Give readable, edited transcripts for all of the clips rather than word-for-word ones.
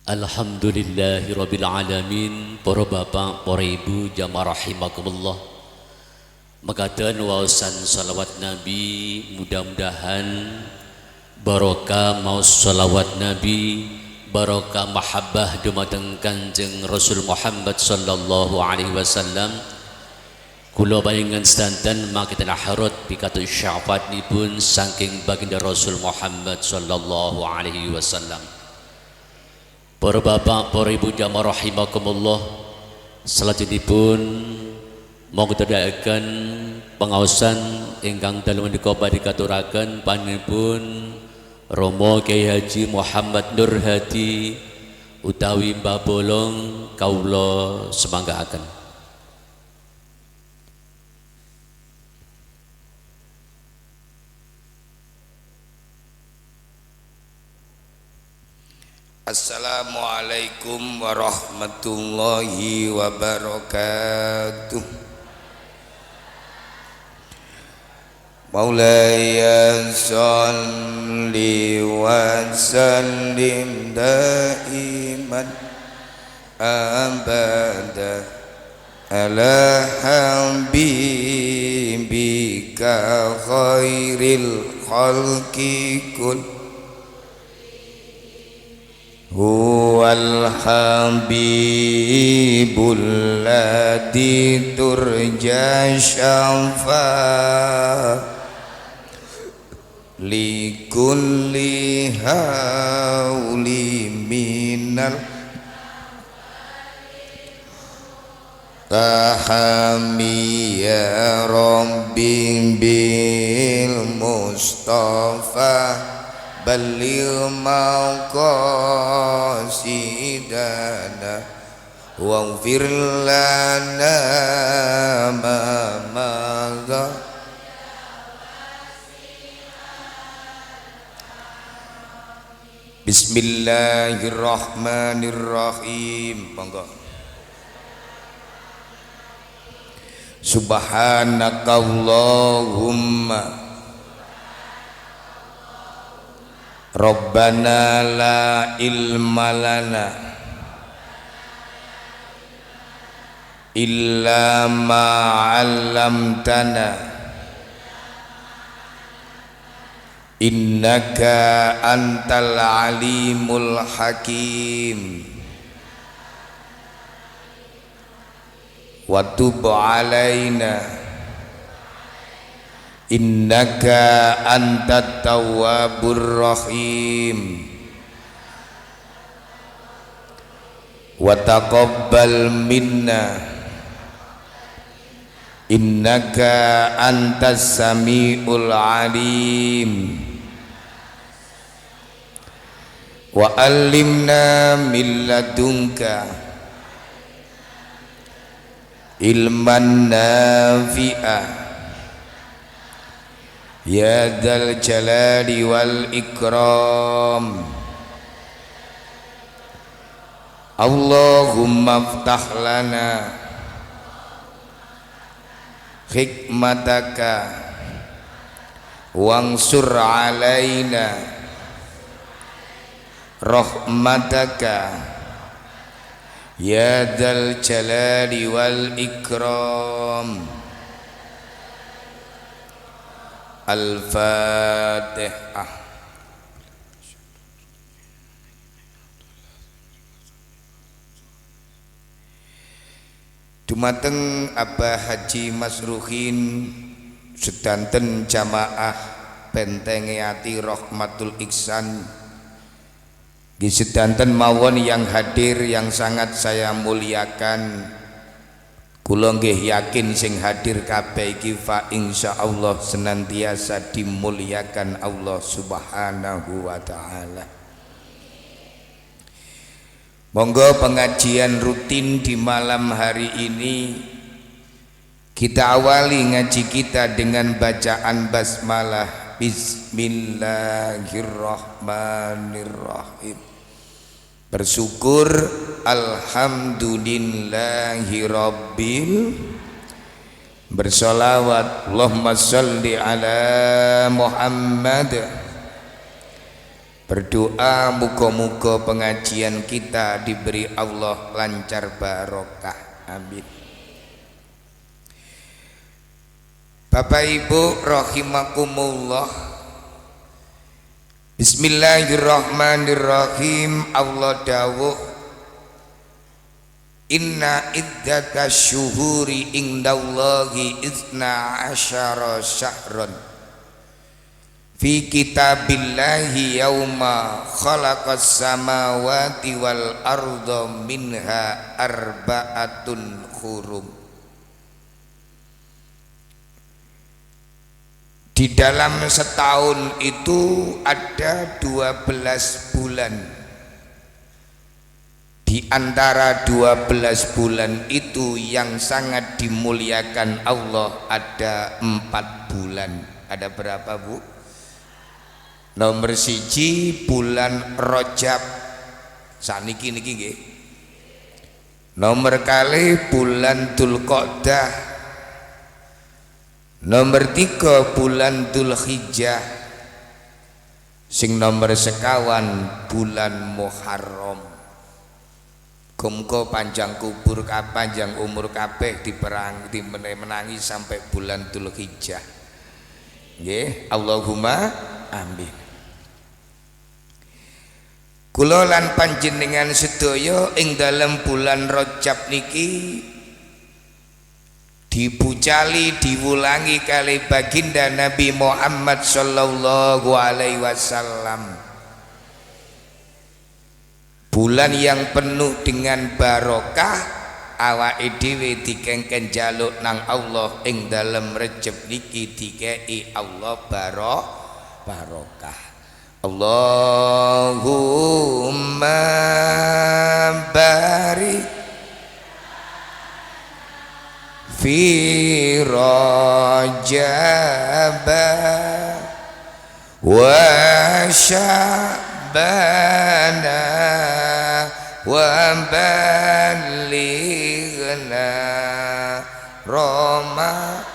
Alhamdulillahirabbil alamin. Para bapak, para ibu jamaah rahimakumullah. Makaten waosan salawat Nabi, mudah-mudahan barokah maos salawat Nabi, barokah mahabbah dumateng Kanjeng Rasul Muhammad sallallahu alaihi wasallam. Kula panjenengan sedanten mangkiten harot pikatus syafaatipun saking baginda Rasul Muhammad sallallahu alaihi wasallam. Para bapak, para ibu jamaah rahimakumullah, salajengipun monggo tedhakaken pengaosan ingkang dalem menika badhe katuraken panjenenganipun Romo Kyai Haji Muhammad Nur Hadi utawi Mbah Bolong kawula semanggaaken. Assalamualaikum warahmatullahi wabarakatuh. Maulaya sholli wa sallim daiman abada ala habibika khairil khalqi kull huwal habibul ladzi turja syafa li kulli hauli minal tahami ya rabbi bil mustafa balil maqasidana waghfir lana ma madha Bismillahirrahmanirrahim. Monggo. Subhanakallahumma Rabbana la ilma lana illa ma 'allamtana innaka antal alimul hakim wa tub 'alaina innaka antat tawwabur rahim wa taqabbal minna innaka antas samiul alim wa allimna min ladunka ilman nafi'ah ya dzal jalali wal ikram. Allahumma aftah lana hikmataka wansur alaina rahmataka ya dzal jalali wal ikram. Al-Fatihah. Dumateng Abah Haji Masruhin sedanten jamaah Bentenge Ati Rahmatul Ihsan nggih sedanten mawon yang hadir yang sangat saya muliakan. Kula nggih yakin sing hadir kabeh iki fa insyaallah senantiasa dimuliakan Allah Subhanahu wa taala. Monggo pengajian rutin di malam hari ini kita awali ngaji kita dengan bacaan basmalah. Bismillahirrahmanirrahim. Bersyukur alhamdulillahi rabbil, bersolawat Allahumma sholli ala Muhammad, Berdoa muga-muga pengajian kita diberi Allah lancar barokah. Amin. Bapak Ibu rahimakumullah. Bismillahirrahmanirrahim. Allah dawuh, inna iddatash syuhuri indallahi itsna asyara syahran fi kitabillahi yauma khalaqas samawati wal arda minha arba'atun hurum. Di dalam setahun itu ada 12 bulan. Di antara 12 bulan itu yang sangat dimuliakan Allah ada 4 bulan. Ada berapa, Bu? Nomor 1 bulan Rajab saniki niki nggih. Nomor kali bulan Dzulqa'dah. Nomor 3 bulan Dzulhijjah. Sing nomor sekawan bulan Muharram. Muga panjang kubur panjang umur kabeh diperang dimenangi sampai bulan Dzulhijjah. Nggih, Allahumma amin. Kula lan panjenengan sedaya ing dalam bulan Rajab niki dipucali diwulangi kali baginda Nabi Muhammad sallallahu alaihi wasallam. Bulan yang penuh dengan barokah, awake dhewe dikengken jaluk nang Allah ing dalam Rajab niki dikei Allah barokah. Allahumma barik fi Rajab wa Sya'bana wa balighna Roma.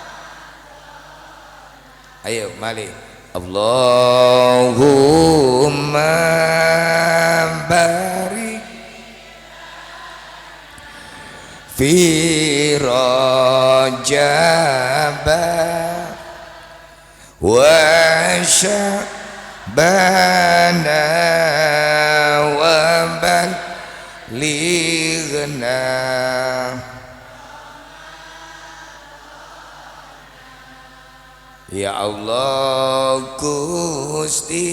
Ayo mali. Allahumma barik fi Rajab wa Sya'bana wa balighna. Ya Allah Gusti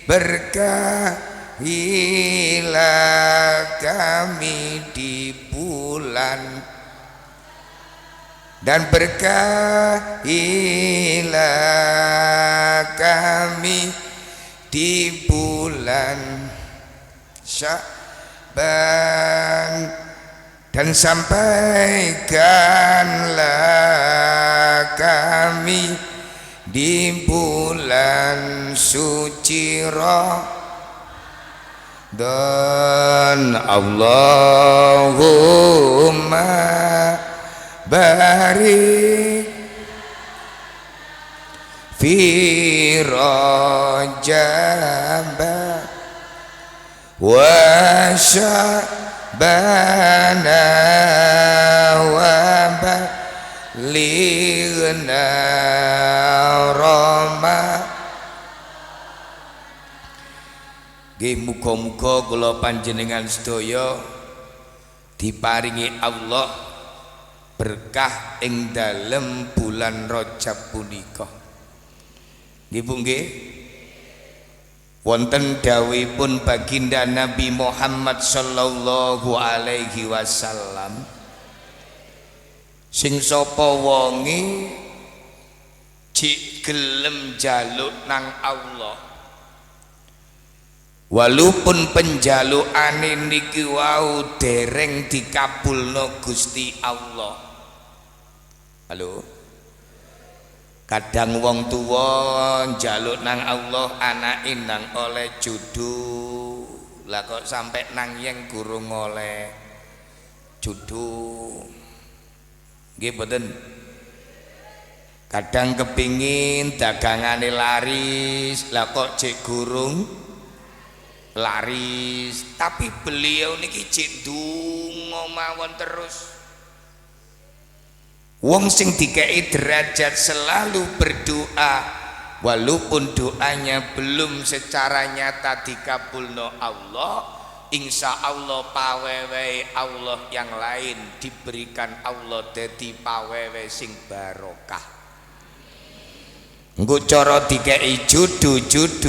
berkahilah kami di bulan dan berkahilah kami di bulan Sya'ban dan sampaikanlah kami di bulan suci Ramadan. Allahumma barik fi Rajab wa Sya'bana wa balighna Roma. Nggih, muga-muga kula panjenengan sedaya diparingi Allah berkah ing dalem bulan Rajab punika. Nggih Bu nggih. Wonten dawuhipun baginda Nabi Muhammad sallallahu alaihi wasallam, sing sapa wonge jik gelem jaluk nang Allah, walaupun penjalukane niki wau dereng dikabulno Gusti Allah. Halo. Kadang wong tuwa njaluk nang Allah anake nang oleh jodoh. Lah kok sampai nang yang gurung oleh jodoh. Nggih mboten. kadang kepingin dagangane laris, lah kok jek gurung laris, tapi beliau niki jek ndonga mawon terus. Wong sing dikei derajat selalu berdoa walaupun doanya belum secara nyata dikabulno Allah, insya Allah pawewe Allah yang lain diberikan Allah dadi pawewe sing barokah. Engko cara dikei judu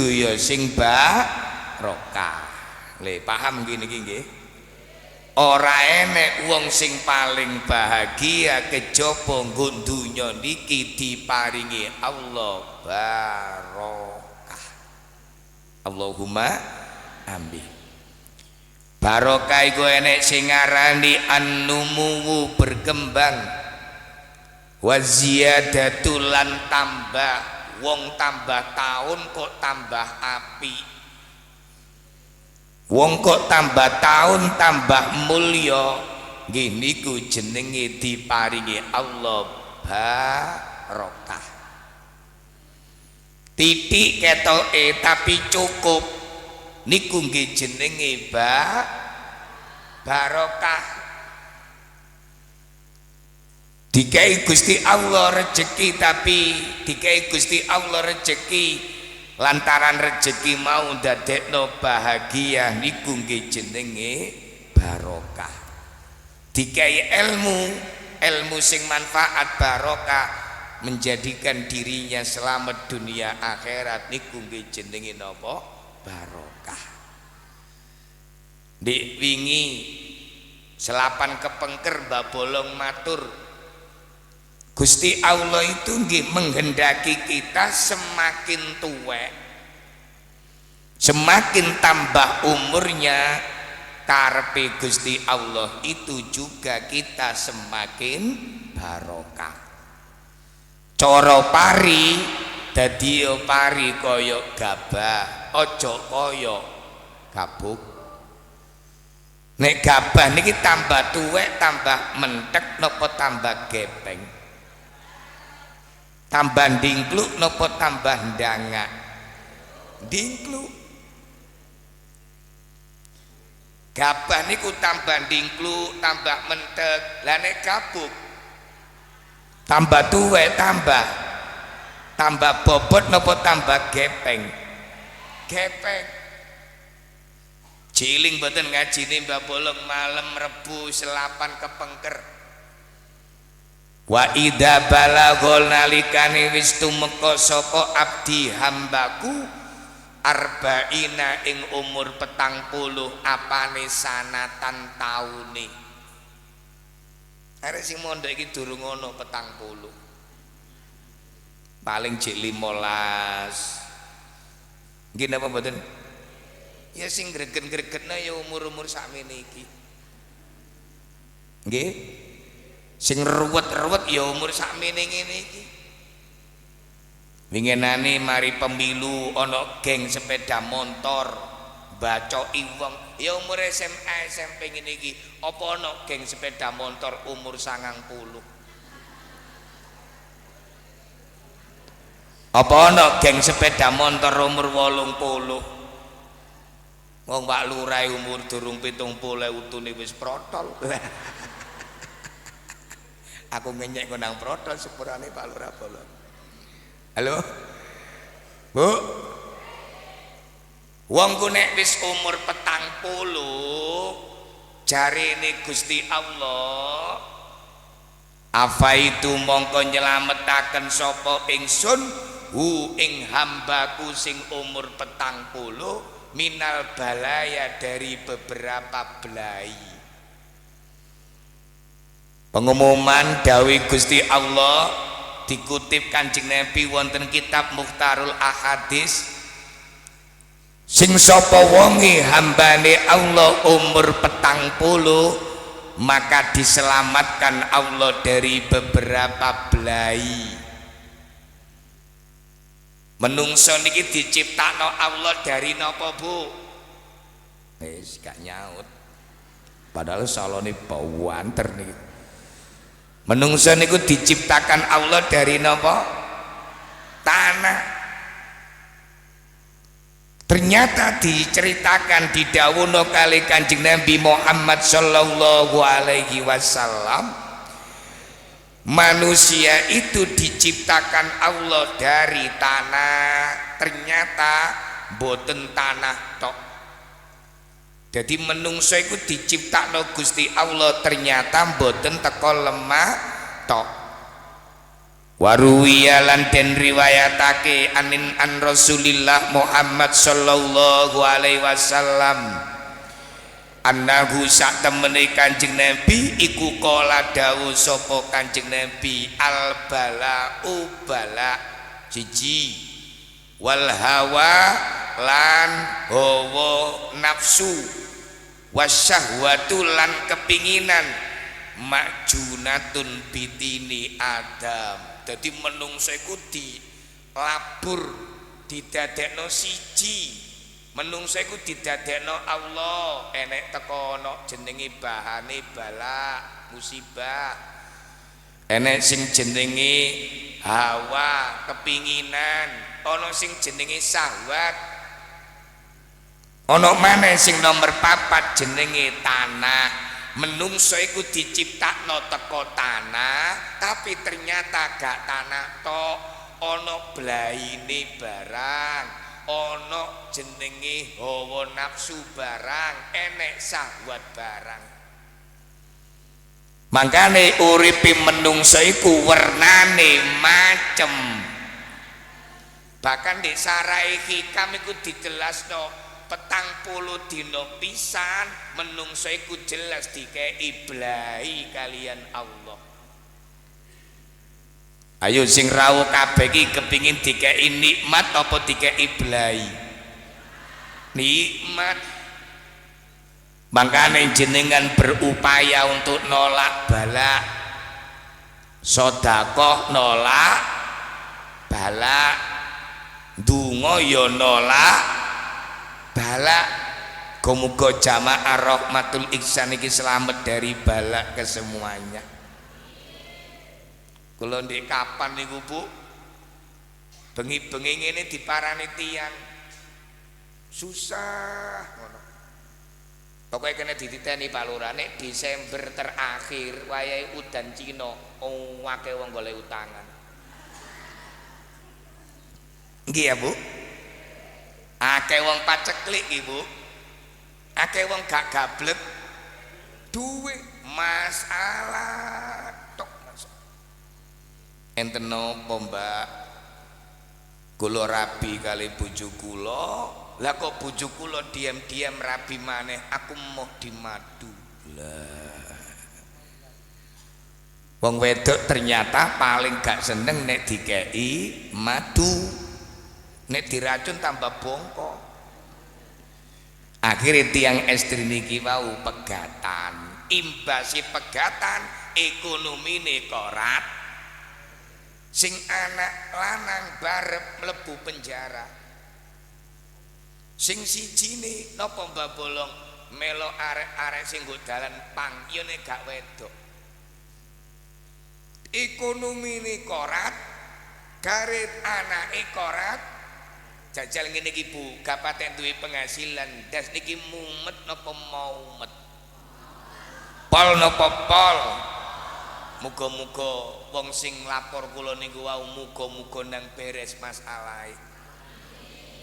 ya sing barokah. Le paham gini nggih? Ora enek wong sing paling bahagia kejaba nggo donya niki diparingi Allah barokah. Allahumma amin. Barokah iku enek sing ngarani an-numuwu berkembang, wa ziyadatul lan tambah, wong tambah tahun kok tambah api. Wong kok tambah tahun tambah mulya, nggih niku jenenge diparingi Allah barokah. Titik ketoke tapi cukup, niku nggih jenenge barokah. Dikai Gusti Allah rezeki, tapi dikai Gusti Allah rezeki lantaran rezeki mau ndadekno bahagia, niku nggih jenenge barokah. Dikai ilmu sing manfaat barokah, menjadikan dirinya selamat dunia akhirat, niku nggih jenenge napa? Barokah. Dik wingi selapan kepengker Mbah Bolong matur, Gusti Allah itu nggih menghendaki kita semakin tuwek, semakin tambah umurnya, karepe Gusti Allah itu juga kita semakin barokah. Cara pari dadi pari kaya gabah, aja kaya gabuk. Nek gabah niki tambah tuwek tambah mentek napa tambah gepeng? Tambah dingkluk nopo tambah ndangak? Dingkluk. Gabah niku tambah dingkluk tambah mentek. Lah nek gabuk tambah tuwek tambah bobot nopo tambah gepeng? Gepeng. Ciling mboten ngajine Mbah Bolong malam Rebu selapan kepengker. Wa idza balaghol nalikane wis tumeka sapa abdi hambaku arba'ina ing umur 40 apane sanatan taune. Arek sing mondok iki durung ono 40. Paling jek 15. Nggih napa mboten? Ya sing gregen-gregetna ya umur-umur sakmene iki. Nggih? Sing ruwet-ruwet ya umur sakmene ngene iki. Winginane mari pemilu ana geng sepeda motor bacoki wong ya umur SMA SMP ngene iki, apa ana geng sepeda motor umur 90? Apa ana geng sepeda motor umur 80? Wong Pak Lurah umur durung 70 utune wis protol. Aku ngenyek nang protol sepurane Pak Lurah Bolong. Halo? Bu? Wong ku nek wis umur 40 jarine Gusti Allah, apa itu mongko nyelametaken sapa ingsun ing hambaku sing umur 40 minal balaya dari beberapa belai. Pengumuman dawuh Gusti Allah dikutip Kanjeng Nabi wonten kitab Mukhtarul Ahadits, sing sapa wonge hambane Allah umur 40 maka diselamatkan Allah dari beberapa belai. Menungso niki diciptakno Allah dari napa, Bu? Wis gak nyaut. Padahal salone bawanter niki. Menungso niku diciptakan Allah dari napa? Tanah. Ternyata diceritakan didhawuhna kali Kanjeng Nabi Muhammad sallallahu alaihi wasallam, manusia itu diciptakan Allah dari tanah. Ternyata boten tanah tok. Jadi menungso iku diciptakno Gusti Allah ternyata boten teko lemah tok. Waruwiya lan den riwayatake an Rasulillah Muhammad sallallahu alaihi wasallam annahu sak temene Kanjeng Nabi iku kala dawuh sapa Kanjeng Nabi al bala'u bala siji wal hawa lan hawa nafsu wasyahwatu lan kepinginan majunatun bitini Adam. Jadi menungso iku dilabur didadekno siji. Menungso iku didadekno Allah, enek teko ana jenenge bahane bala musibah. Enek sing jenenge hawa kepinginan, ana sing jenenge syahwat. Ana maneh sing nomor 4 jenenge tanah. Menungso iku diciptakno teko tanah, tapi ternyata gak tanah tok, ana blaine barang, ana jenenge hawa nafsu barang, enek syahwat barang. Mangkane uripe menungso iku wernane macem. Bahkan di sarai hikam iku dijelasno 40 dina pisan menungso iku jelas dikei blahi kalian Allah. Ayo sing rawuh kabeh iki kepingin dikei nikmat apa dikei blahi? Nikmat. Makane jenengan berupaya untuk nolak bala, sedekah nolak bala, ndonga ya nolak bala. Muga jamaah rahmatul ihsan iki selamat dari bala kesemuanya. Kula ndek kapan niku Bu bengi-bengi ngene diparani tiyang susah ngono. Pokoke kena dititeni Pak Lurah nek Desember terakhir wayahe udan Cina akeh wong golek utangan. Nggih ya Bu? Akeh wong paceklik iki Bu. Akeh wong gak gablek duwe masalah tok. Enten napa Mbak? Kula rabi kali bojo kula. Lah kok bojo kula diam-diam rabi maneh, aku mau dimadu. Lah. Wong wedok ternyata paling gak seneng nek dikei madu. Nek diracun tambah bongkok. Akhirnya tiang estri niki wau pegatan. Imbasi pegatan ekonomine korat. Sing anak lanang barep mlebu penjara. Sing sijine napa Mbah Bolong melo arek-arek sing nggo dalan pang yene gak wedok. Ekonomine korat, garit anake korat. Jajal ngene iki Bu, gak patek duwe penghasilan, das niki mumet napa maumet. Pol napa pol. Muga-muga wong sing lapor kula niku wau muga-muga nang beres masalahe.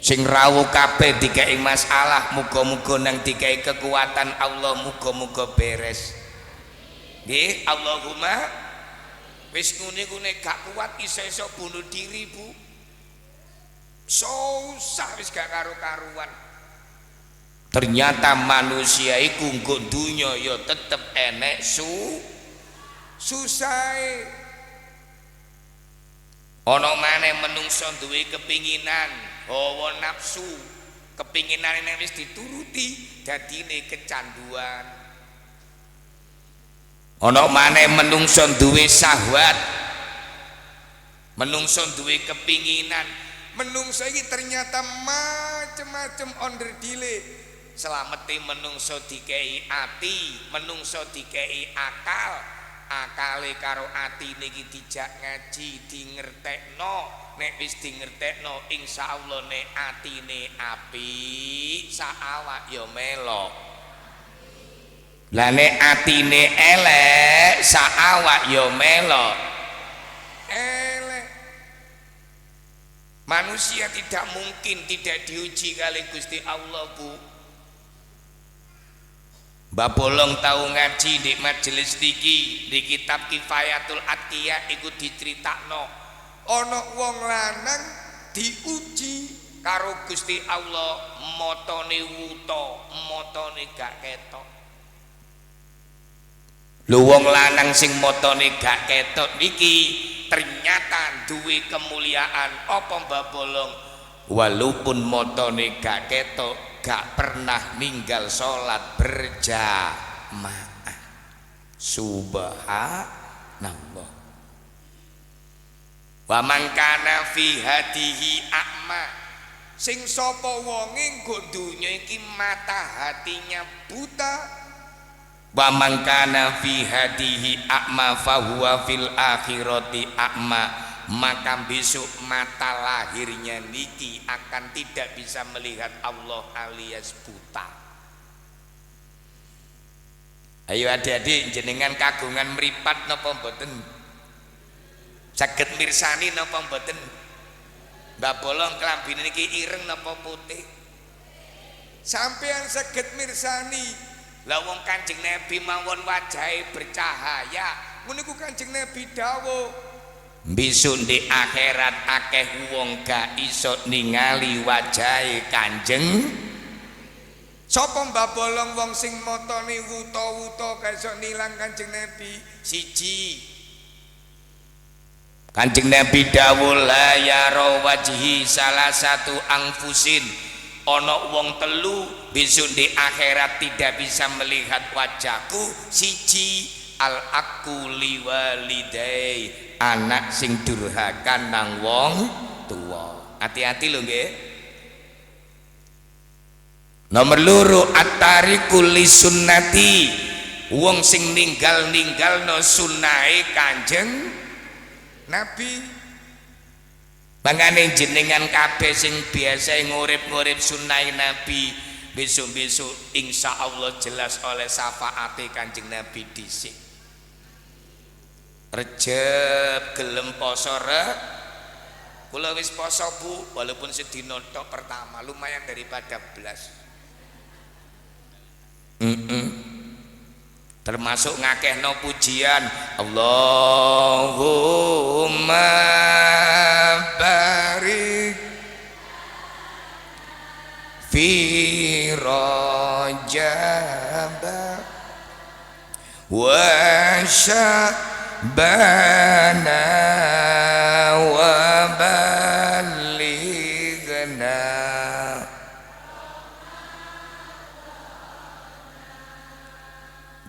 Sing rawuh kabeh dikei masalah, muga-muga nang dikei kekuatan Allah, muga-muga beres. Nggih, Allahumma. Wis ngene-ngene gak kuat iso-iso bunuh diri Bu. Susah wis gak karu-karuan. Ternyata manusia iku nggo dunya ya tetep enek susahe. Ana maneh menungso duwe kepinginan, hawa nafsu, kepinginane nek wis dituruti dadine kecanduan. Ana maneh menungso duwe syahwat, menungso duwe kepinginan. Menungso iki ternyata macem-macem onderdile. Selamete menungso dikei ati, menungso dikei akal, akale karo atine iki dijak ngaji dingertekno. Nek wis dingertekno insyaallah nek atine apik sak awak ya melo. Lah nek atine elek sak awak ya melo elek. Manusia tidak mungkin tidak diuji kali Gusti Allah, Bu. Mbak Bolong tahu ngaji di majelis niki, di kitab Kifayatul Atqiya iku diceritakno ana wong lanang diuji karo Gusti Allah motone wuta, motone gak ketok. Lho wong lanang sing motone gak ketok niki ternyata duwe kemuliaan apa Mbak Bolong? Walaupun motone gak ketok, gak pernah ninggal sholat berjamaah. Subhanallah. Wa man kana fi hadihi a'ma, sing sapa wonge nggo donya iki mata hatinya buta. Wa man kana fi hadihi a'ma fa huwa fil akhirati a'ma, maka besok mata lahirnya niki akan tidak bisa melihat Allah alias buta. Ayo adik-adik jenengan kagungan mripat napa mboten? Saged mirsani napa mboten? Mbak Bolong klambine niki ireng napa putih? Sampeyan saged mirsani. Lah wong Kanjeng Nabi mawon wajahe bercahaya, ngono niku Kanjeng Nabi dawuh, besok di akhirat akeh wong gak iso ningali wajahe Kanjeng. Sapa Mbak Bolong wong sing motone wuta-wuta gak iso nilang Kanjeng Nabi? Siji, Kanjeng Nabi dawuh la yara wajhi salah satu angfusin, ana wong telu besok di akhirat tidak bisa melihat wajahku. Siji al aqu liwalidai, anak sing durhaka nang wong tua. Hati-hati lho nggih. Nomor loro at-tariqu li sunnati, wong sing ninggalno sunnahe Kanjeng Nabi. Mangane jenengan kabeh sing biasa ngurip-ngurip sunnahe Nabi, besok-besok insya Allah jelas oleh syafaate Kanjeng Nabi dhisik. Rejeb gelem poso kula wis poso Bu, walaupun sedina tok pertama lumayan daripada blas. Termasuk ngakehno pujian Allahumma barik fi Rajab wa Sya'bana wa balighna.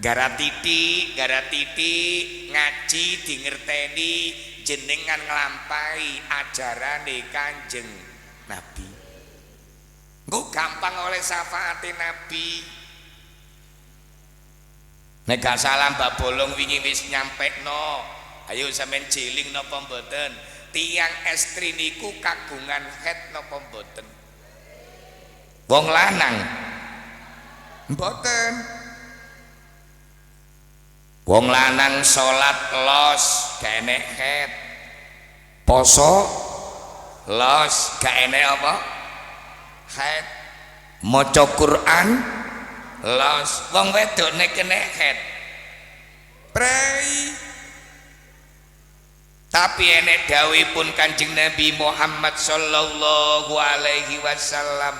Gara titik ngaji dingerteni jenengan nglampahi ajarane Kanjeng Nabi. Engko gampang oleh syafaate Nabi. Nek gak salah Mbak Bolong wingi wis nyampekno. Ayo sampean jeling napa mboten? Tiang estri niku kagungan head napa mboten? Wong lanang mboten. Wong lanang salat los gak enek head, poso los gak enek apa? Head. Maca Quran los. Wong wedok nek kena head prei. Tapi enek dawuhipun Kanjeng Nabi Muhammad sallallahu alaihi wasallam.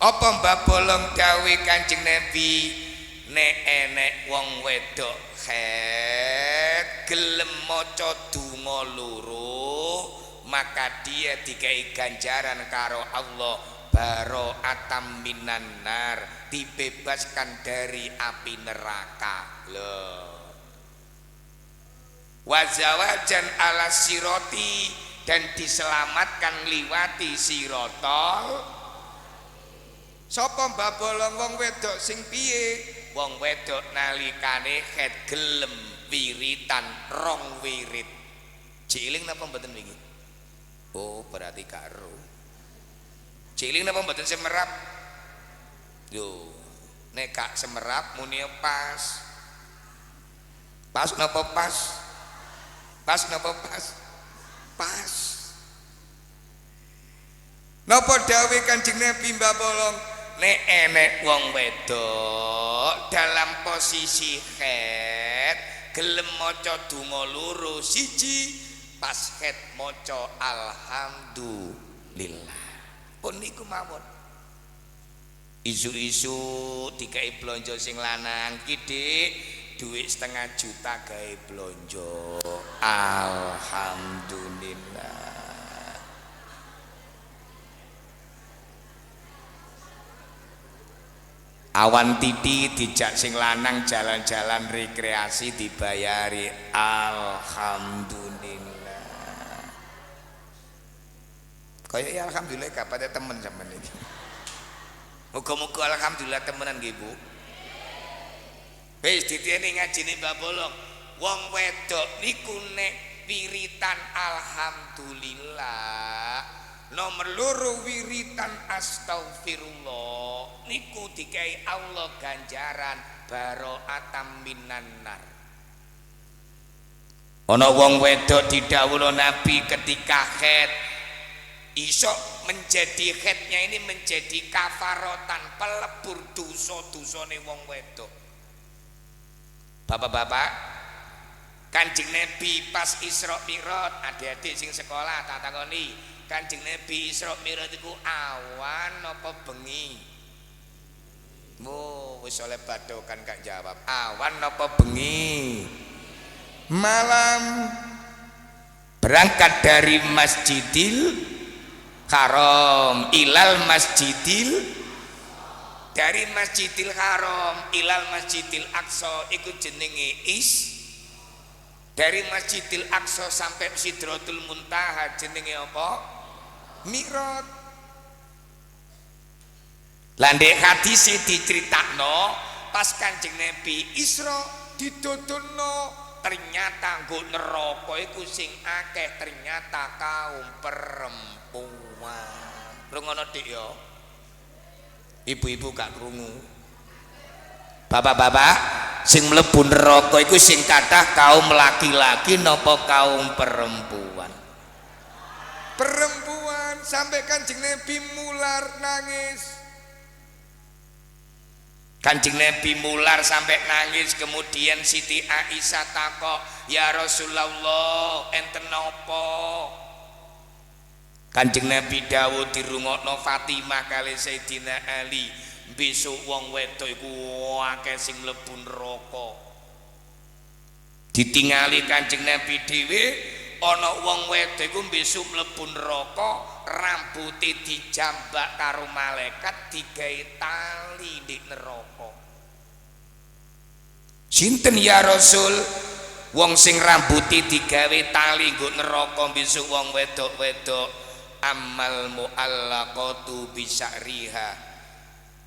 Apa Mbak Bolong dawuh Kanjeng Nabi? Nek enek wong wedok head gelem maca donga loro, maka dia dikai ganjaran karo Allah bara'atam minan nar, dibebaskan dari api neraka. Loh. Wazawajan ala siroti, dan diselamatkan liwati sirotol. Sapa Mbak Bolong wong wedok sing piye? wong wedok nalikane khet gelem wiritan rong wirid. Ciling napa mboten niki? Oh, berarti karo. Ciling napa mboten semerap? Yo, nek gak semerap muni pas. Pas napa pas? Pas napa pas? Pas. Napa dawuh Kanjeng Nabi Mbah Bolong? Nek enek wong wedok dalam posisi khet gelem maca donga loro siji pas khet maca alhamdulillah. Pun niku mawon. Isu-isu dikai blonjo sing lanang ki Dik, duit 500 juta gawe blonjo. Alhamdulillah. Awan titi dijak sing lanang jalan-jalan rekreasi dibayari. Alhamdulillah. Kayak ya alhamdulillah kapate temen sampean iki. Muga-muga alhamdulillah temenan nggih Bu. Wis ditiyeni ngajine Mbah Bolong. Wong wedok niku nek wiritan alhamdulillah nomor loro wiritan astagfirullah niku dikai Allah ganjaran baro'atam minan nar. Ana wong wedok didhawuhna Nabi ketika khet iso menjadi khetnya ini menjadi kafarotan pelebur dosa-dosane wong wedok. Bapak-bapak, Kanjeng Nabi pas Isra Mi'raj, adik-adik sing sekolah tak takoni, Kanjeng Nabi Isra Mi'raj iku awan apa bengi? Wis oleh badokan gak jawab. Awan apa bengi? Malam. Berangkat dari Masjidil Haram ilal Masjidil, dari Masjidil Haram ilal Masjidil Aqsa iku jenenge dari Masjidil Aqsa sampai Sidratul Muntaha jenenge apa? Mi'raj. Landek hadis diceritakno pas Kanjeng Nabi Isra didodolno ternyata nggo neraka iku sing akeh ternyata kaum perempuan. Rungono Dik ya. Ibu-ibu gak krungu. Bapak-bapak sing mlebu neraka iku sing kathah kaum laki-laki napa kaum perempuan? Perempuan. Sampai Kanjeng Nabi mular nangis. Kanjeng Nabi mular sampai nangis. Kemudian Siti Aisyah takok, ya Rasulullah enten napa? Kanjeng Nabi dawuh dirungokno Fatimah kali Sayyidina Ali, besok wong wedok iku akeh sing mlebu neraka. Ditingali Kanjeng Nabi dhewe ana wong wedok iku besok mlebu neraka, rambuté dijambak karo malaikat digawe tali di neraka. Sinten ya Rasul? Wong sing rambuté digawe tali nggo neraka besok wong wedok-wedok amal muallaqatu bisyariha,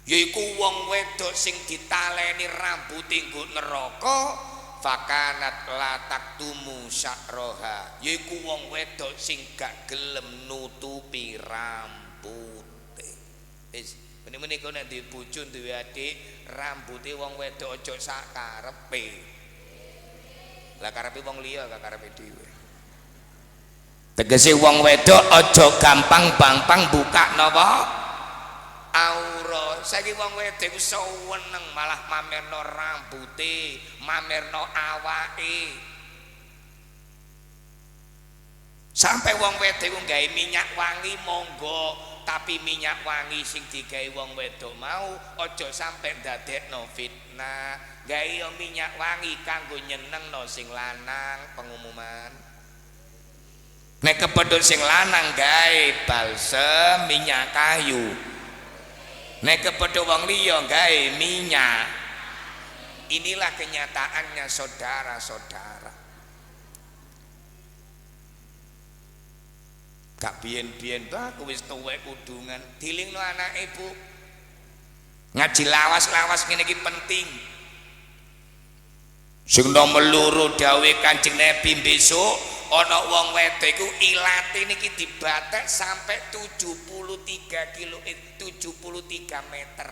yaiku wong wedok sing ditaleni rambute nggo neraka, fakanat la taktumu sya'roha, yaiku wong wedok sing gak gelem nutupi rambute. Wis meni-meni kok nek duwe bojo duwe adik rambute wong wedok aja sak karepe. Lah karepe wong liya gak karepe dhewe. Tegese wong wedok aja gampang-gampang buka napa aura. Saiki wong wedok seneng malah mamerno rambute, mamerno awake. Sampai wong wedok gawe minyak wangi monggo, tapi minyak wangi sing digawe wong wedok mau aja sampai ndadekno fitnah. Gawe minyak wangi kanggo nyenengno sing lanang, pengumuman. Nek kepedhot sing lanang gawe balsem minyak kayu. Nek kepedhot wong liya gawe minyak. Inilah kenyataannya saudara-saudara. Gak biyen-biyen aku wis tuwek kudungan, dilingno anak ibu. Ngaji lawas-lawas ngene iki penting. Sing nomor loro dawuh Kanjeng Nabi besok ana wong wedok iku ilate niki dibatek sampai 73 kilo 73 meter.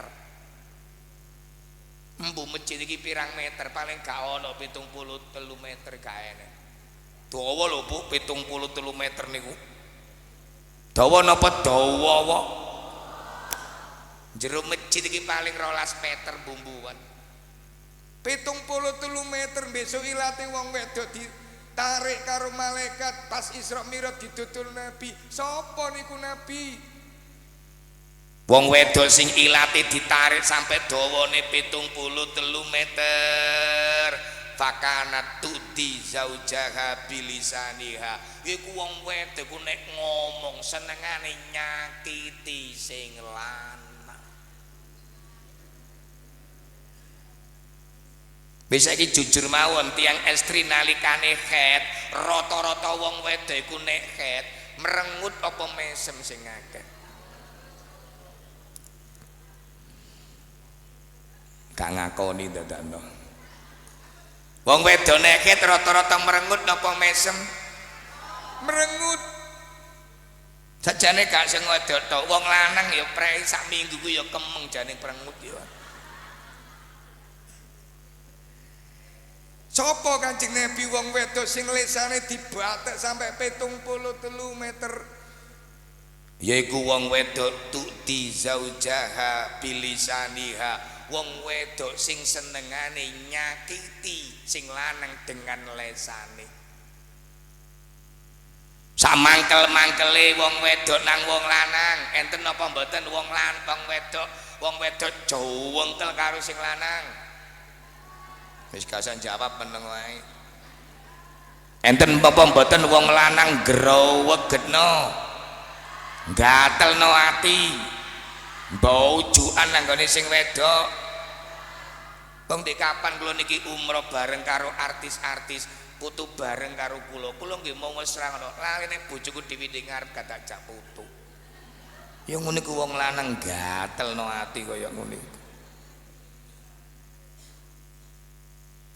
Embu masjid iki pirang meter paling gak ana 73 meter kae. Dawa lho Bu 73 meter niku. Dawa napa dawa wae? Jero masjid iki paling 12 meter bumbuan. 73 meter besok ilate wong wedok ditarik karo malaikat pas Isra Mi'raj ditutul Nabi. Sapa niku Nabi? Wong wedok sing ilate ditarik sampai dawane 73 meter. Fakana tuti zaujaha bilisaniha. Iku wong wedok nek ngomong senengane nyakiti sing lanang. Bisa iki jujur mawon tiang estri nalikane head rata-rata wong wedok iku nek head merengut apa mesem sing akeh. Gak ngakoni dadakno. Wong wedok nek head rata-rata merengut napa mesem? Merengut. Sajane gak sing wedok tok, wong lanang ya prei sak minggu ku ya kemeng jane merengut ya. Sopo Kanjeng Nabi wong wedok sing lesane dibatek sampai 73 meter. Yaiku wong wedok tu'ti zaujaha bilisaniha. Wong wedok sing senengane nyakiti sing lanang dengan lesane. Samangkel-mangkele wong wedok nang wong lanang, enten napa mboten wong wedok jowengkel karo sing lanang. Wis kasan jawab meneng wae. Enten apa mboten wong lanang growegno. Gatelno ati. Mbaujukan nanggone sing wedok. Wong dik kapan kula niki umroh bareng karo artis-artis, putu bareng karo kula. Kula nggih mau mesra ngono. Lalene bojoku dhewe ning ngarep gak jak putu. Ya ngene ku wong lanang gatelno ati kaya ngene.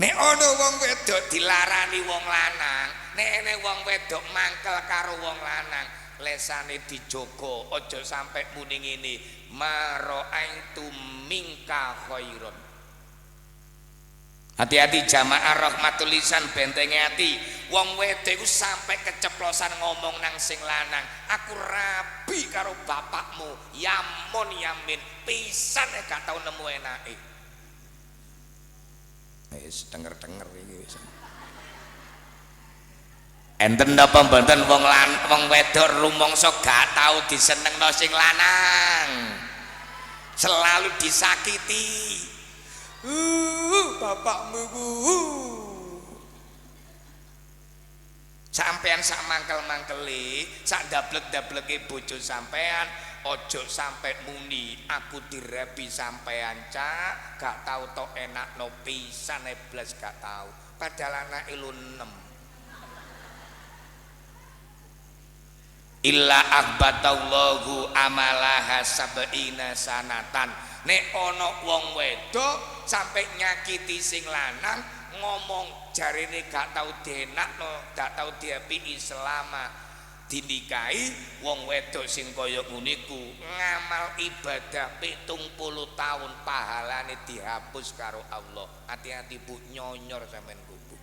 Nek ana wong wedok dilarani wong lanang, nek ene wong wedok mangkel karo wong lanang, lesane dijogo, aja sampai muni ngene, mara'aitu minka khairon. Hati-hati jamaah rahmatul lisan bentenge ati. Wong wedok iku sampai keceplosan ngomong nang sing lanang, aku rabi karo bapakmu, yamun yamin, pisan gak tau nemu enake. Wis denger-denger iki wis. Enten napa mboten wong wedok rumangsa gak tau disenengno sing lanang. Selalu disakiti. Bapakmu ku. Sampean sak mangkel-mangkele, sak dablek-dableke bojo sampean ojo sampai muni aku dirabi sampean cak gak tahu tok enak no pisan blas gak tahu padahal anak ilu 6 illa akhbatallahu amalaha sab'ina sanatan. Nek ono wong wedok sampai nyakiti sing lanang ngomong jarine gak tahu denakno gak tahu diapi selama dinikahi wong wedok sing kaya nguniku ngamal ibadah 70 tahun pahalane dihapus karo Allah. Hati-hati Bu, nyonyor sampean kubu.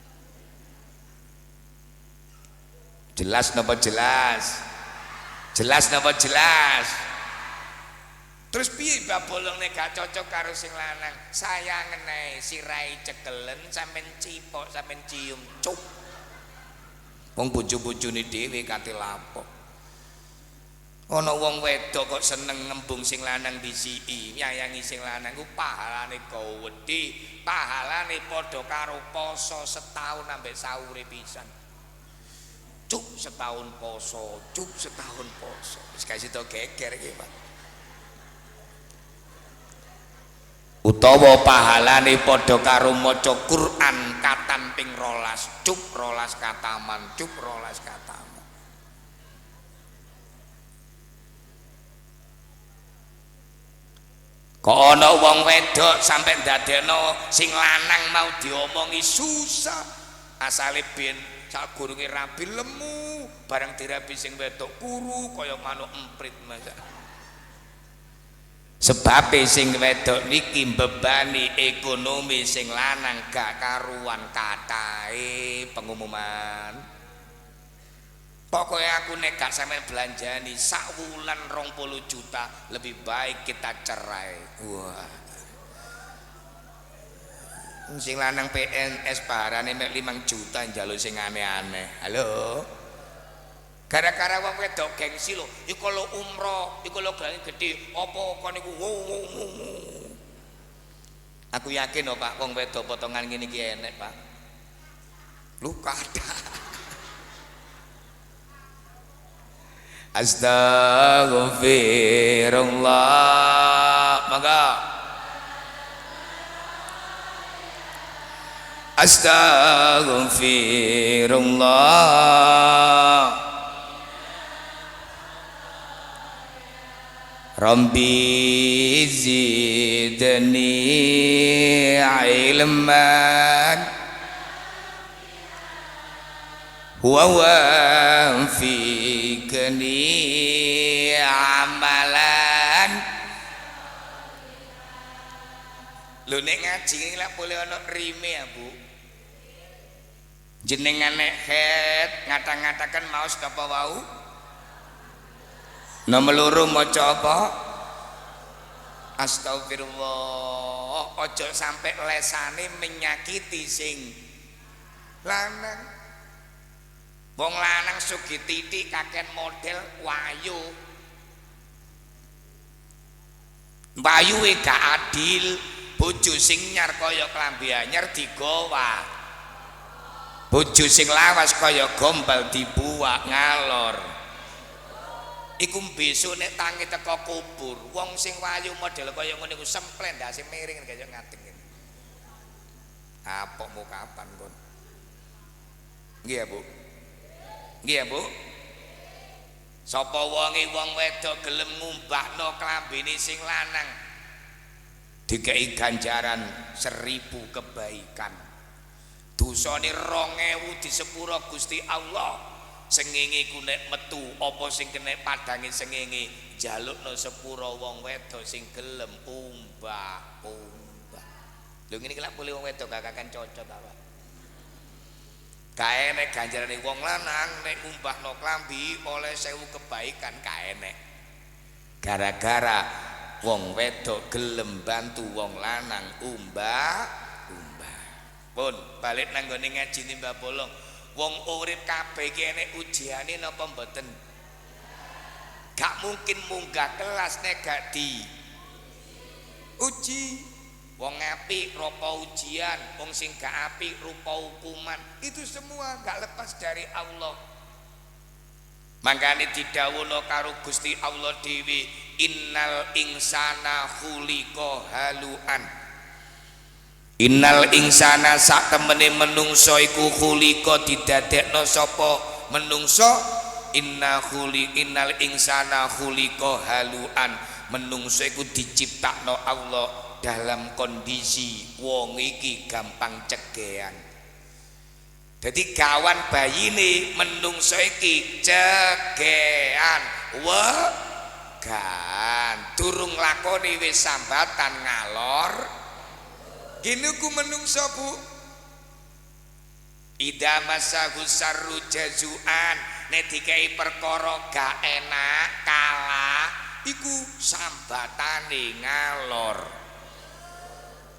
Jelas napa jelas? Jelas napa jelas? Terus piye babolongne gak cocok karo sing lanang? Sayang ngenehi sirahe cekelen sampean cipok sampean cium cup. Wong bojo-bojone dhewe kate lapo. Ana wong wedok kok seneng ngembung sing lanang disiki, nyayangi sing lanang ku pahalane gawedhe, pahalane padha karo poso setahun ambek sahure pisan. Cuk setahun poso, cuk setahun poso. Wis kasih to geger iki, Pak. Utawa pahalane padha karo maca Quran katam ping 12, cuk 12 kataman, cuk 12 kataman. Kok ana wong wedok sampe ndadekno sing lanang mau diomongi susah. Asale ben sakgurunge rabi lemu, bareng dirabi sing wedok kuru kaya manuk emprit masa. Sebab sing wedok niki mbebani ekonomi sing lanang gak karuan katahe pengumuman. Pokoknya aku nek gak sampean belanjani sak wulan 20 juta lebih baik kita cerai. Wah. Sing lanang PNS parane mek 5 juta njaluk sing aneh-aneh. Halo. Gara-gara wong wedok gengsi lho, iku lho umroh, iku lho gawe gedhe, apa kon niku Aku yakin lho Pak, wong wedok potongan ngene iki enek, Pak. Lu kada. Astaghfirullah. Maka Astaghfirullah. Rabbi zidni ilman wa wafiqni amalan. Lho nek ngaji iki lak boleh ana rime ya Bu. Jenengan nek het ngata-ngatakan maos apa wau? Nomor loro maca apa? Astagfirullah. Ojo sampai lesane menyakiti sing lanang. Wong lanang sugih titik kaken model wayu. Wayuwe gak adil, bojo sing nyar kaya klambi anyar digowa. Bojo sing lawas kaya gombal dibuak ngalor. Iku besok nek tangi teko kubur, wong sing wayu model kaya ngene iku semplen ndase miring kaya ngadeg ngene. Apokmu kapan, Kon? Nggih ya, Bu. Nggih ya, Bu. Sapa wonge wong wedok gelem ngumbahno klambine sing lanang dikei ganjaran 1000 kebaikan. Dosane 2000 disepuro Gusti Allah. Sengenge ku nek metu apa sing kena padange sengenge jalukno sepuro wong wedok sing gelem umbah. Lho ngene iki lak boleh wong wedok gak kakan cocok apa. Kae nek ganjarane wong lanang nek umbahno klambi oleh 1000 kebaikan kae nek. Gara-gara wong wedok gelem bantu wong lanang umbah. Pun balik nang gone ngaji Mbah Bolong. Wong urip kabeh iki enek ujiane napa mboten? Gak mungkin munggah kelas nek gak di uji. Wong apik rupa ujian, wong sing gak apik rupa hukuman. Itu semua gak lepas dari Allah. Mangkane didhawuhna karo Gusti Allah dhewe, innal insana khuliqa haluan. Innal insana sak temene menungso iku khuliqa didadekno sapa menungso innal insana khuliqa haluan. Menungso iku diciptakno Allah dalam kondisi wong iki gampang cegean. Jadi kawan bayine menungso iki cegean wegan durung lakoni wis sambatan ngalor. Gini ku menungso Bu. Ida masahu sarru jazuan, nek dikai perkara gak enak kalah iku sambatane ngalor.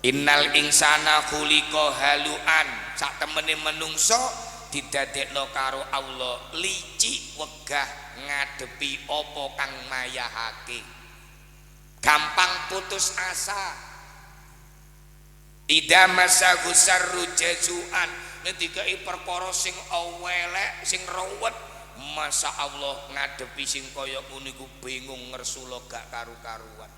Innal insana khuliqa haluan, sak temene menungso didadekno karo Allah licik wegah ngadepi apa kang mayahake. Gampang putus asa. Ida masahu sarru jazuan, nedikai perkara sing awelek sing rawet, masa Allah ngadepi sing kaya ngono iku bingung ngersula gak karu-karuan.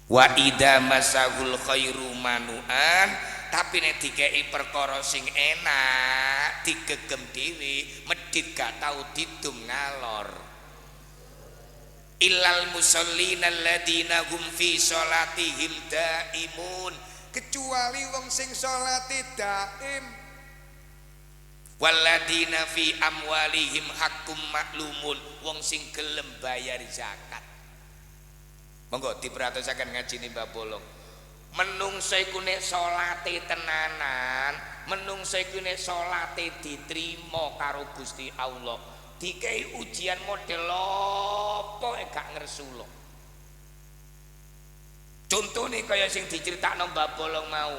Wa ida masahul khairu manuan, tapi nek dikei perkara sing enak digegem dhewe medhit gak tau didum ngalor. illal musallina alladzina hum fi sholatihim daimun, kecuali wong sing sholate daim. Walladzina fi amwalihim haqqum maklumun, wong sing gelem bayar zakat. Monggo diperhatosaken ngajine Mbah Bolong. Menungso iku nek salate tenanan, menungso iku nek salate diterima karo Gusti Allah, dikei ujian model apa gak ngersula. Contone kaya sing diceritakno Mbah Bolong mau.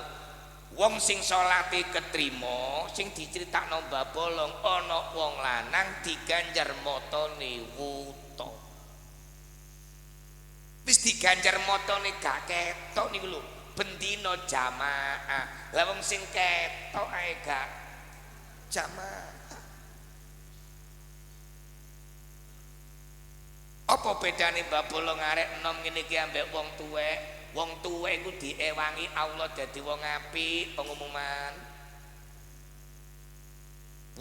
Wong sing salate ketrima, sing diceritakno Mbah Bolong, ana wong lanang diganjar motone wuta. Wis diganjar motone gak ketok niku lho, bendina jamaah. Lah wong sing ketok ae gak jamaah. Apa bedane Mbah Bolong arek enom ngene iki ambek wong tuwek? Wong tuwek iku diewangi Allah dadi wong apik, pengumuman.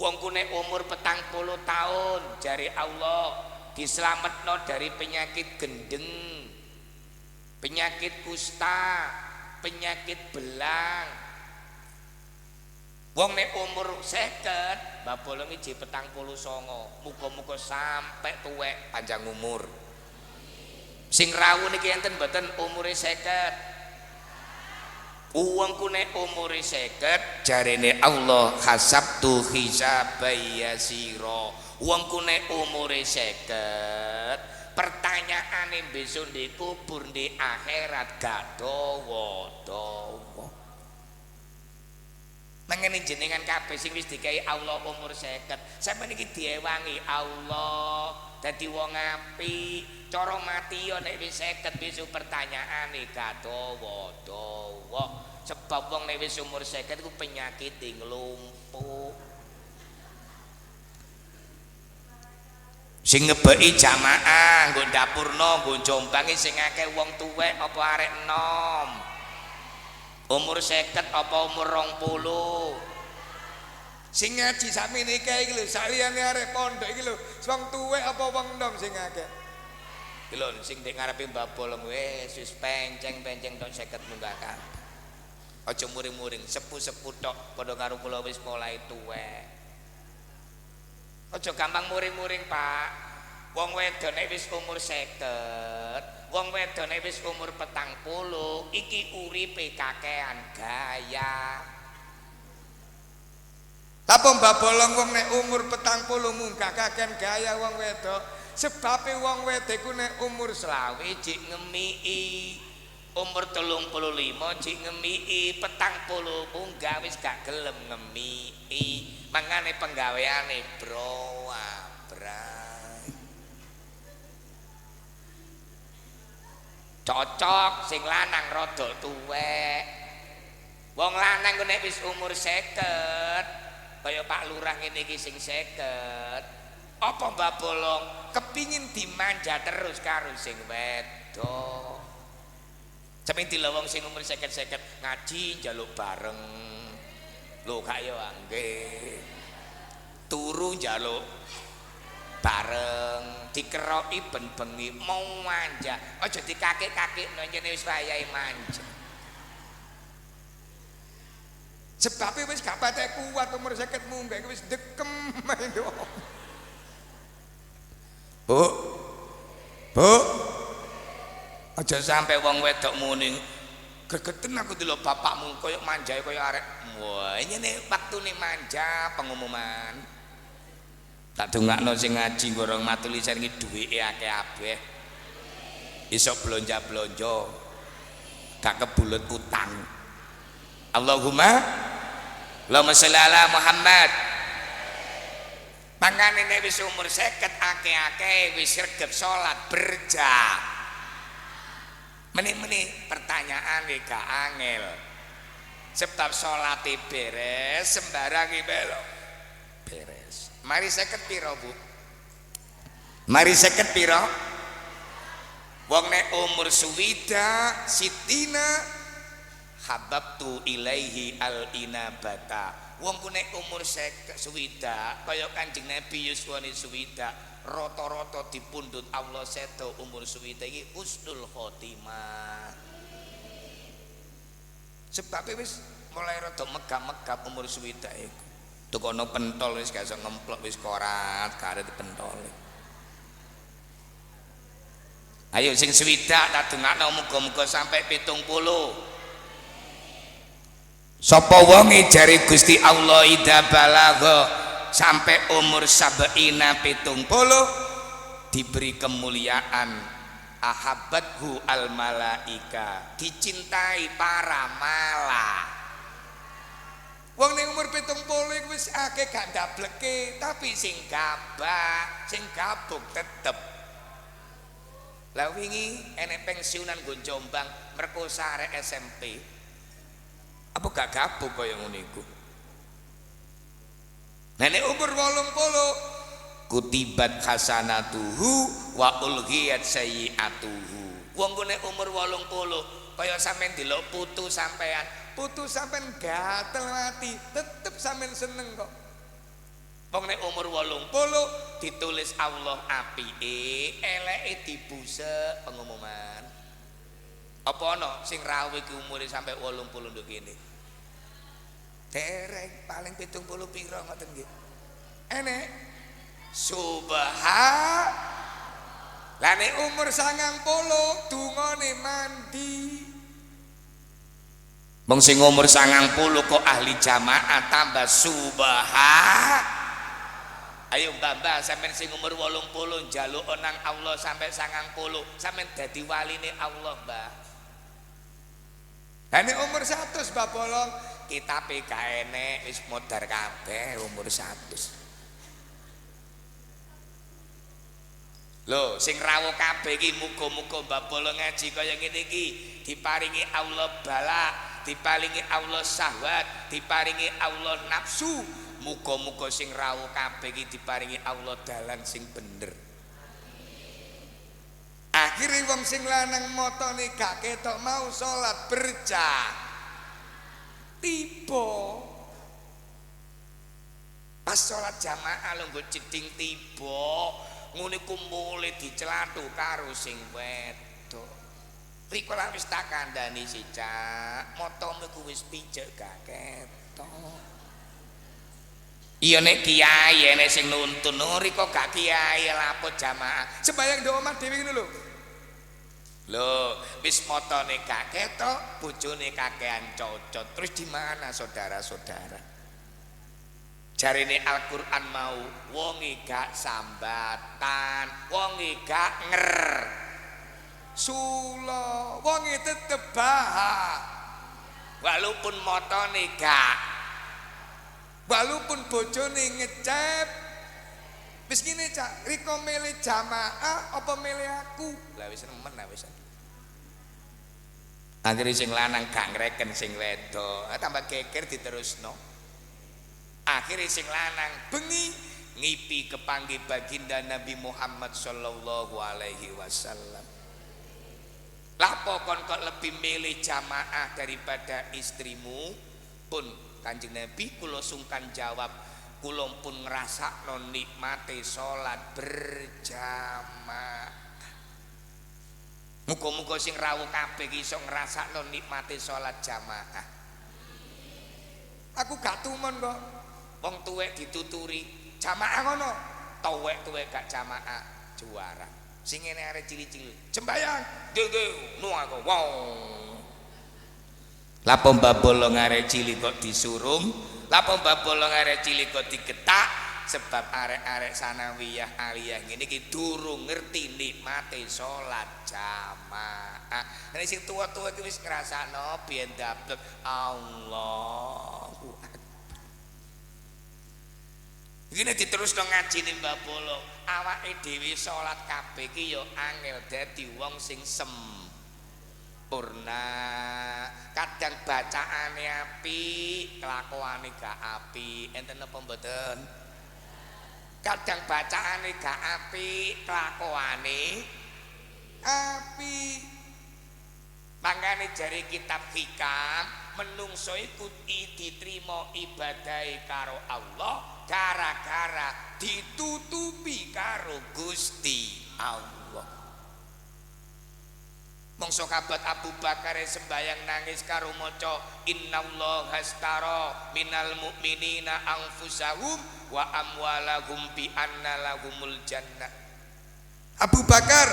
Wong ku nek umur 40 tahun jari Allah dislametno dari penyakit gendeng, penyakit kusta, penyakit belang. Wong nek umur 50, Mbah Bolong iki 49, muga-muga sampai tuwek panjang umur. Sing rawuh niki enten mboten umure 50. Wong ku nek umure 50 jarene Allah hasabtu hisabayasira. Wong ku nek umure 50 pertanyaane besok di kubur di akhirat gak dawa-dawa. Mangene jenengan kabeh sing wis dikai Allah umur 50, sampeyan iki diewangi Allah dadi wong apik. Cara mati yo nek wis 50 besok pertanyaane gak dawa-dawa. Sebab wong nek wis umur 50 iku penyakit nglumpuh. Sing ngebeki jamaah nggo dapurna nggo jombangi sing akeh wong tuwek apa arek enom. Umur 50 apa umur 20. Sing ngaji sakmene iki lho, saliyane arek pondok iki lho, wong tuwek apa wong enom sing akeh. Iki lho sing ndek ngarepe Mbah Bolong wis penceng-penceng tok 50 munggah kabeh. Aja muring-muring, sepuh-sepuh tok padha karo kula wis mulai tuwek. Aja gampang muring-muring, Pak. Wong wedok nek wis umur 50, wong wedok nek wis umur 40, iki uripe kakean gaya. Apa Mbah Bolong wong nek umur 40 munggah kakean gaya wong wedok? Sebabe wong wedok iku nek umur 20 cik ngemiki, umur 35 cik ngemiki, 40 munggah wis gak gelem ngemiki. Mangane penggaweane broabrai. Cocok sing lanang rada tuwek. Wong lanang ku nek wis umur 50, kaya Pak Lurah ngene iki sing 50. Apa Mbah Bolong kepingin dimanja terus karo sing wedok. Sampe dilawang sing umur 50-50 ngaji njaluk bareng. Lho gak yo nggih. Turu njaluk bareng, dikeroki ben bengi mau manja. Aja dikakek-kakekno nyene wis wayahe manja. Sebab wis gak patek kuat umur 50 munggah wis dekem main do. Bu, aja sampai wong wedok muni gregeten aku delok bapakmu koyo manjae koyo arek. Wah, nyene waktune manja pengumuman. Tak dongakno sing ngaji gorong matulisan iki duwike akeh abeh. Iso blonja-blonja. Gak kebulet utang. Allahumma sholli ala Muhammad. Mangane nek wis umur 50 akeh-akeh wis sregep salat berjah. Meni-meni pertanyaan gak angel. Sebab salate beres, sembarang belok beres. Mari 50 piro, Bu? Mari 50 piro? Wong nek umur suwida sitina hababtu ilaihi al inabata. Wong ku nek umur suwida kaya Kanjeng Nabi yuswane suwida rata-rata dipundhut Allah sedo umur suwite iki husnul khotimah. Sebab wis mulai rada megap-megap umur suwite iku. Tukono pentol wis gak iso ngemplok wis korat karet pentol. Ayo sing swidak tak dongakno muga-muga sampai 70. Sapa wonge jare Gusti Allah ida balagha sampai umur sab'ina 70 diberi kemuliaan ahabbathu al malaika, dicintai para malaikat. Wong ning umur 70 iku wis akeh gak ndableke, tapi sing gabuk tetep. Lah wingi enek pensiunan nggo Jombang merkosa arek SMP. Apa gak gabuk kaya ngono iku? Nenek umur 80 kutibat hasanatuhu wa ulghiyat sayyi'atuhu. Wong nek umur 80 kaya sampean delok putu sampean gatel mati, tetep sampean seneng kok. Wong nek umur 80 ditulis Allah apike, eleke dibusek pengumuman. Apa ana sing rawuh iki umure sampai 80 nduk kene? Dereng paling 70 pira ngoten nggih. Enek subhan. Lah nek umur 90 dungane mandi. Wong sing umur 90 kok ahli jamaah tambah subhan. Ayo mbah sampean sing umur 80 njaluk nang Allah sampai 90 sampean dadi waline Allah, Mbah. Lah nek umur 100 Mbah Bolong kitabe gak enek wis modar kabeh umur 100. Lho sing rawuh kabeh iki muga-muga Mbah Bolong ngaji kaya ngene iki diparingi Allah bala, diparingi Allah syahwat, diparingi Allah nafsu. Muga-muga sing rawuh kabeh iki diparingi Allah dalan sing bener. Akhire wong sing lanang motone gak ketok mau salat berjah. Tiba pas salat jamaah lho nggo cedhing tiba ngono iku mulih diclathu karo sing wedok. Riko lah wis tak kandhani si Cak, motomu ku wis pijek gak ketok. Iya nek kiai nek sing nuntun riko gak kiai lapot jamaah. Sembayang ndok omah dhewe ngono lho. Lho, wis motone gak ketok, bojone kakean cocot. Terus di mana saudara-saudara? Jarine Al-Qur'an mau wonge gak sambatan, wonge gak sula, wonge tetep bahak. Walaupun motone gak, walaupun bojone ngecep. Wis ngene Cak, riko milih jamaah apa milih aku? Lah wis nemen lah wis. Akhire sing lanang gak ngreken sing wedok, tambah geger diterusno. Akhire sing lanang bengi ngipi kepanggih baginda Nabi Muhammad sallallahu alaihi wasallam. Lah pokon kok lebih milih jamaah daripada istrimu? Pun Kanjeng Nabi kula sungkan jawab, kula pun ngrasakno nikmate salat berjamaah. Muga-muga sing rawuh kabeh iso ngrasakno nikmate salat jamaah. Aku gak tumen kok. Wong tuwek dituturi jamaah ngono, tuwek-tuwek gak jamaah juara. Sing ngene arek cili-cili, sembayang, nggih, nu aku. Wow. Lapo Mbah Bolong arek cilik kok disurung, lapo Mbah Bolong arek cilik kok digetak, sebab arek-arek sanawiyah aliyah ngene iki durung ngerti nikmate salat jamaah. Nek sing tuwa-tuwa iki wis ngrasakno biyen dablek Allahu Akbar. Iki diterusno ngaji ning Mbah Bolong, awake dhewe salat kabeh iki ya angel dadi wong sing sempurna. Kadang bacaane apik, kelakuane gak apik. Enten apa mboten? Kadang bacaane gak apik, kelakuane apik. Mangkane jari kitab hikam, menungso iku diterima ibadahe karo Allah gara-gara ditutupi karo Gusti Allah. Mongso kabat Abu Bakar sembayang nangis karo maca innallaha astara minal mu'minina anfusahum wa amwalahum bi anna lahumul jannah. Abu Bakar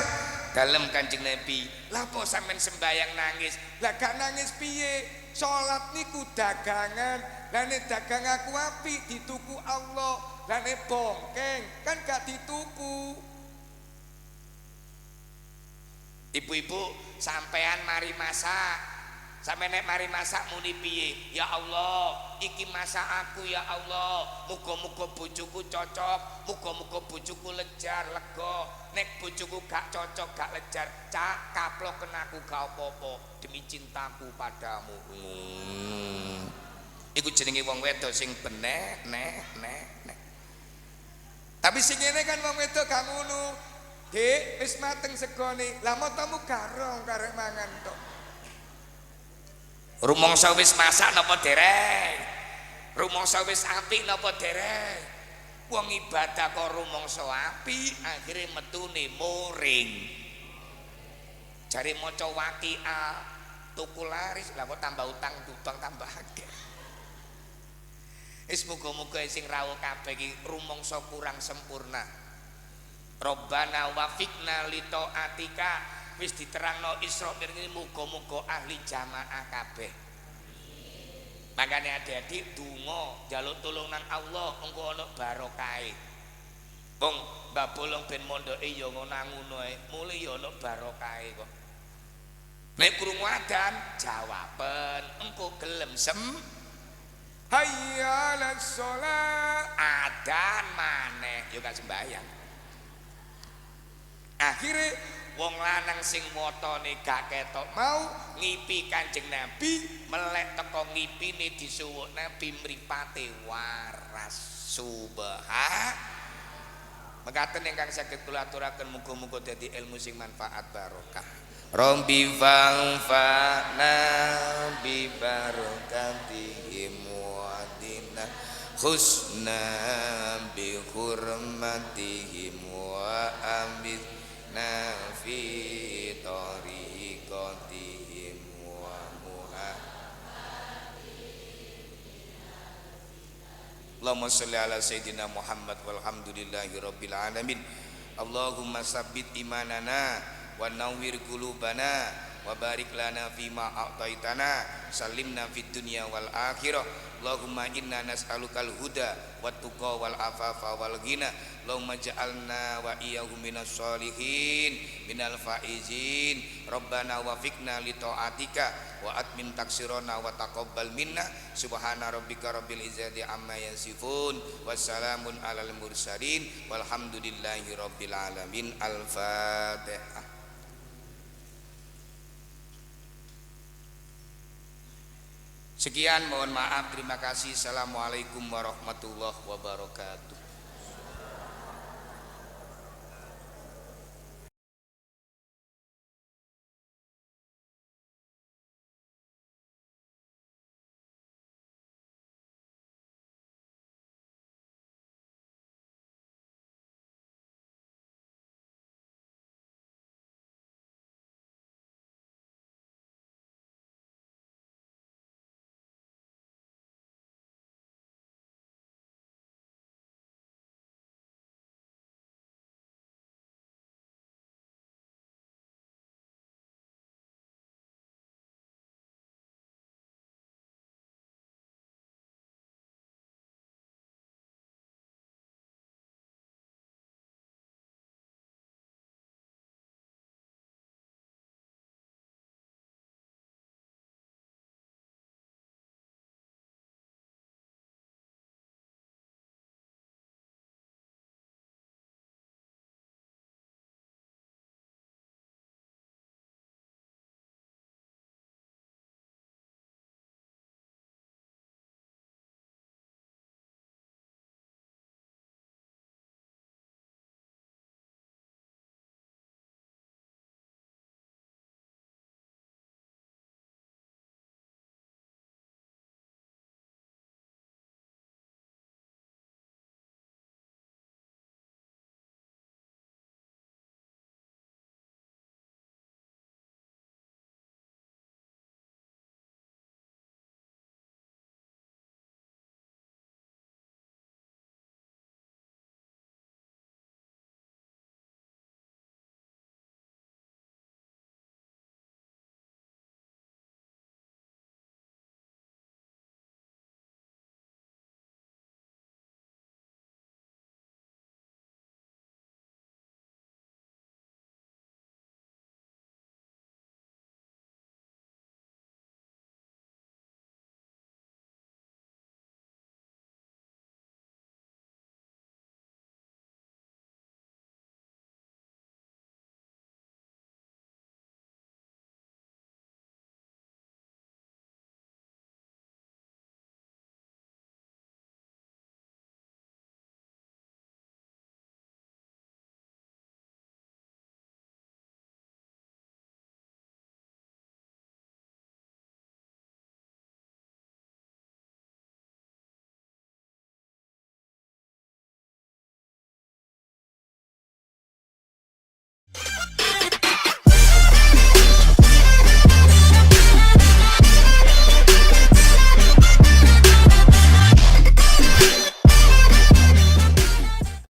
dalem Kanjeng Nabi, "Lah apa sampean sembayang nangis? Lah gak nangis piye? Salat niku dagangan. Lah nek dagang aku apik dituku Allah. Lah nek bongkeng kan gak dituku." Ibu-ibu sampean mari masak, sampe nek mari masak muni piye? Ya Allah, iki masak aku ya Allah. Muga-muga bojoku cocok, muga-muga bojoku lejar, lega. Nek bojoku gak cocok, gak lejar, cak kaploken aku gak apa-apa demi cintaku padamu. Iku jenenge wong wedok sing benek, nek. Tapi sing ngene kan wong wedok gak ngono. Dek, wis mateng segone. Lah motomu garong karek mangan tok. Rumangsa wis masak napa dereng? Rumangsa wis apik napa dereng? Wong ibadah kok rumangsa apik, akhire metune muring. Jare maca Waqiah, tuku laris, lah kok tambah utang tambah akeh. Wis muga-muga sing rawuh kabeh iki rumangsa kurang sempurna. Robbana wafiqna li taatika, wis diterangno Isra ini muga-muga ahli jamaah kabeh. Makane adik-adik donga njaluk tulungan Allah engko ana barokahe. Wong Mbah Bolong ben mondoke ya ngono ae, mule ya ana barokahe kok. Nek krungu adzan jawaben engko gelem hayya 'alas shalah, adzan maneh ya gak sembahyang. Akhirnya wong lanang sing motone gak ketok mau ngipi Kanjeng Nabi, melek teko ngipine disuwuk Nabi mripate waras. Subhan. Mekaten ingkang saged kula aturaken muga-muga dadi ilmu sing manfaat barokah. Rabbi fa'na bi barakatihim wa adina husna bi hurmatihim wa amit fi tariqatihim wa Allahumma sholli ala sayyidina Muhammad walhamdulillahi rabbil alamin. Allahumma sabbit imanana wa nawwir qulubana wa barik lana fima a'taitana sallimna fid dunya wal akhirah. Allahumma inna nas'alukal huda wat tuqa wal afafa wal ghina. Allahumma ja'alna wa iyyahum minas sholihin minal faizin. Rabbana wafiqna li ta'atika wa atmim taksirona wa taqabbal minna. Subhana rabbika rabbil izzati amma yasifun wassalamun alal mursalin walhamdulillahi rabbil alamin. Al-Fatihah. Sekian, mohon maaf, terima kasih. Assalamualaikum warahmatullahi wabarakatuh.